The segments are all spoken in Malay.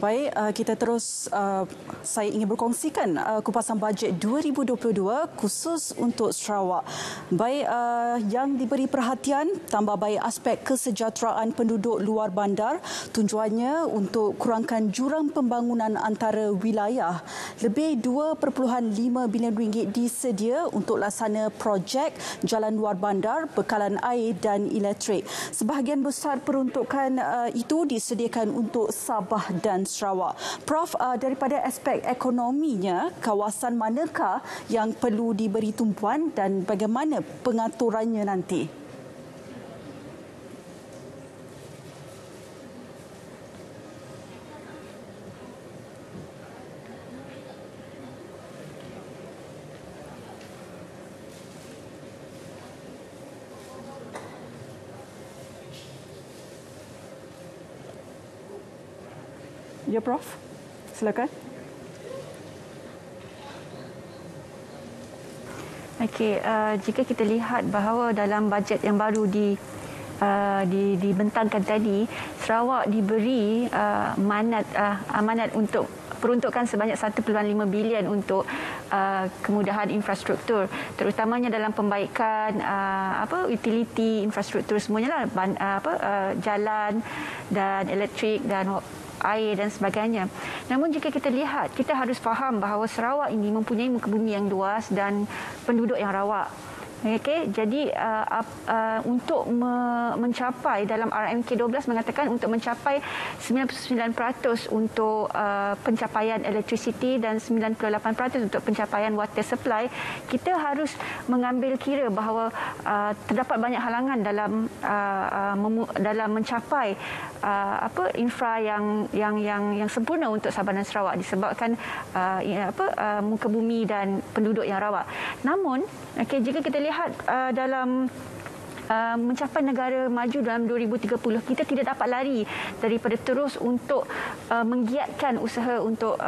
Baik, kita terus saya ingin berkongsikan kupasan bajet 2022 khusus untuk Sarawak. Baik, yang diberi perhatian tambah baik aspek kesejahteraan penduduk luar bandar, tujuannya untuk kurangkan jurang pembangunan antara wilayah. Lebih 2.5 bilion ringgit disedia untuk laksana projek jalan luar bandar, bekalan air dan elektrik. Sebahagian besar peruntukan itu disediakan untuk Sabah dan Sarawak. Prof, daripada aspek ekonominya, kawasan manakah yang perlu diberi tumpuan dan bagaimana pengaturannya nanti? Ya, Prof. Silakan. Okey, jika kita lihat bahawa dalam bajet yang baru dibentangkan tadi, Sarawak diberi amanat untuk peruntukan sebanyak 1.5 bilion untuk kemudahan infrastruktur, terutamanya dalam pembaikan utiliti infrastruktur semuanya lah, jalan dan elektrik dan air dan sebagainya. Namun jika kita lihat, kita harus faham bahawa Sarawak ini mempunyai muka bumi yang luas dan penduduk yang rawak. Okey, jadi untuk mencapai dalam RMK12 mengatakan untuk mencapai 99% untuk pencapaian elektrisiti dan 98% untuk pencapaian water supply, kita harus mengambil kira bahawa terdapat banyak halangan dalam mencapai infra yang sempurna untuk Sabah dan Sarawak disebabkan muka bumi dan penduduk yang rawak. Namun, jika kita lihat dalam mencapai negara maju dalam 2030, kita tidak dapat lari daripada terus untuk menggiatkan usaha untuk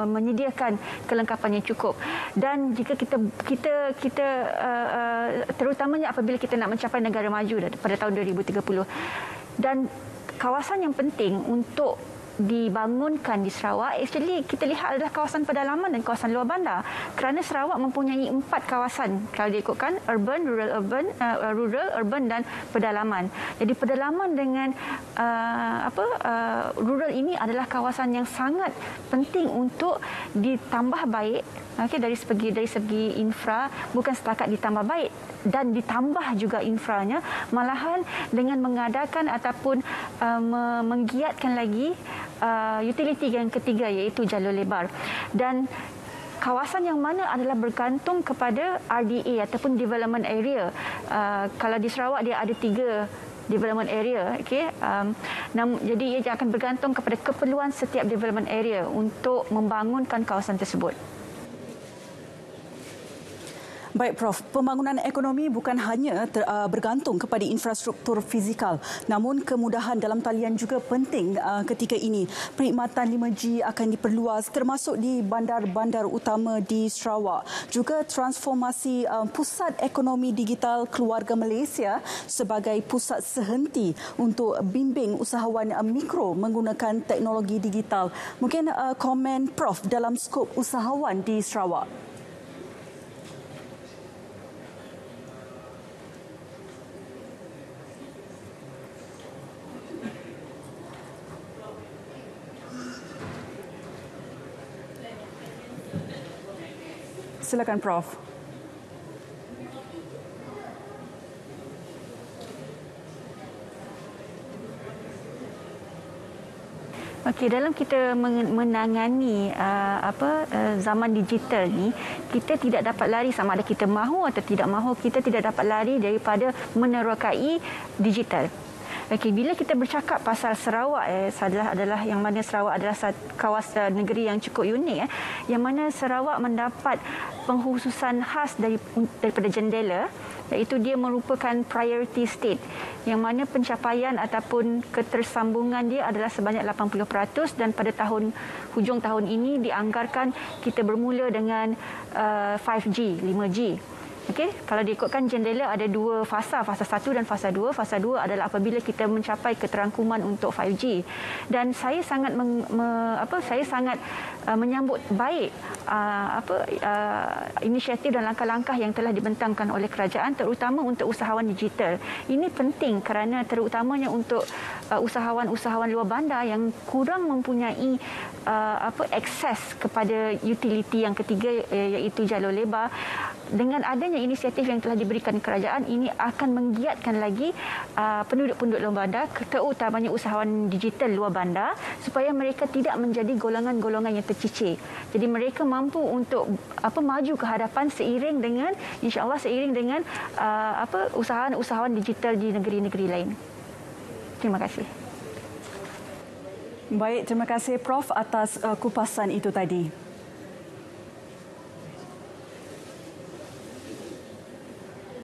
menyediakan kelengkapan yang cukup. Dan jika kita terutamanya apabila kita nak mencapai negara maju pada tahun 2030, dan kawasan yang penting untuk dibangunkan di Sarawak, actually kita lihat adalah kawasan pedalaman dan kawasan luar bandar, kerana Sarawak mempunyai 4 kawasan kalau diikutkan urban, rural, urban dan pedalaman. Jadi pedalaman dengan rural ini adalah kawasan yang sangat penting untuk ditambah baik. Dari segi infra, bukan setakat ditambah baik dan ditambah juga infranya, malahan dengan mengadakan ataupun menggiatkan lagi utiliti yang ketiga, iaitu jalur lebar. Dan kawasan yang mana adalah bergantung kepada RDA ataupun development area. Kalau di Sarawak dia ada 3 development area, jadi ia akan bergantung kepada keperluan setiap development area untuk membangunkan kawasan tersebut. Baik, Prof. Pembangunan ekonomi bukan hanya bergantung kepada infrastruktur fizikal, namun kemudahan dalam talian juga penting ketika ini. Perkhidmatan 5G akan diperluas termasuk di bandar-bandar utama di Sarawak. Juga transformasi pusat ekonomi digital keluarga Malaysia sebagai pusat sehenti untuk bimbing usahawan mikro menggunakan teknologi digital. Mungkin komen Prof dalam skop usahawan di Sarawak. Silakan, Prof. Okey, dalam kita menangani zaman digital ni, kita tidak dapat lari sama ada kita mahu atau tidak mahu, kita tidak dapat lari daripada menerokai digital. Okey, bila kita bercakap pasal Sarawak, adalah yang mana Sarawak adalah kawasan negeri yang cukup unik, yang mana Sarawak mendapat pengkhususan khas daripada jendela, iaitu dia merupakan priority state, yang mana pencapaian ataupun ketersambungan dia adalah sebanyak 80%, dan pada hujung tahun ini dianggarkan kita bermula dengan 5G. Okey, kalau diikutkan jendela ada dua fasa, fasa 1 dan fasa 2. Fasa 2 adalah apabila kita mencapai keterangkuman untuk 5G. Dan saya sangat menyambut baik inisiatif dan langkah-langkah yang telah dibentangkan oleh kerajaan, terutama untuk usahawan digital. Ini penting kerana terutamanya untuk usahawan-usahawan luar bandar yang kurang mempunyai akses kepada utiliti yang ketiga, iaitu jalur lebar. Dengan adanya inisiatif yang telah diberikan kerajaan, ini akan menggiatkan lagi penduduk-penduduk luar bandar, terutamanya usahawan digital luar bandar, supaya mereka tidak menjadi golongan-golongan yang tercicir. Jadi mereka mampu untuk maju ke hadapan seiring dengan, insya-Allah seiring dengan usahawan-usahawan digital di negeri-negeri lain. Terima kasih. Baik, terima kasih Prof atas kupasan itu tadi.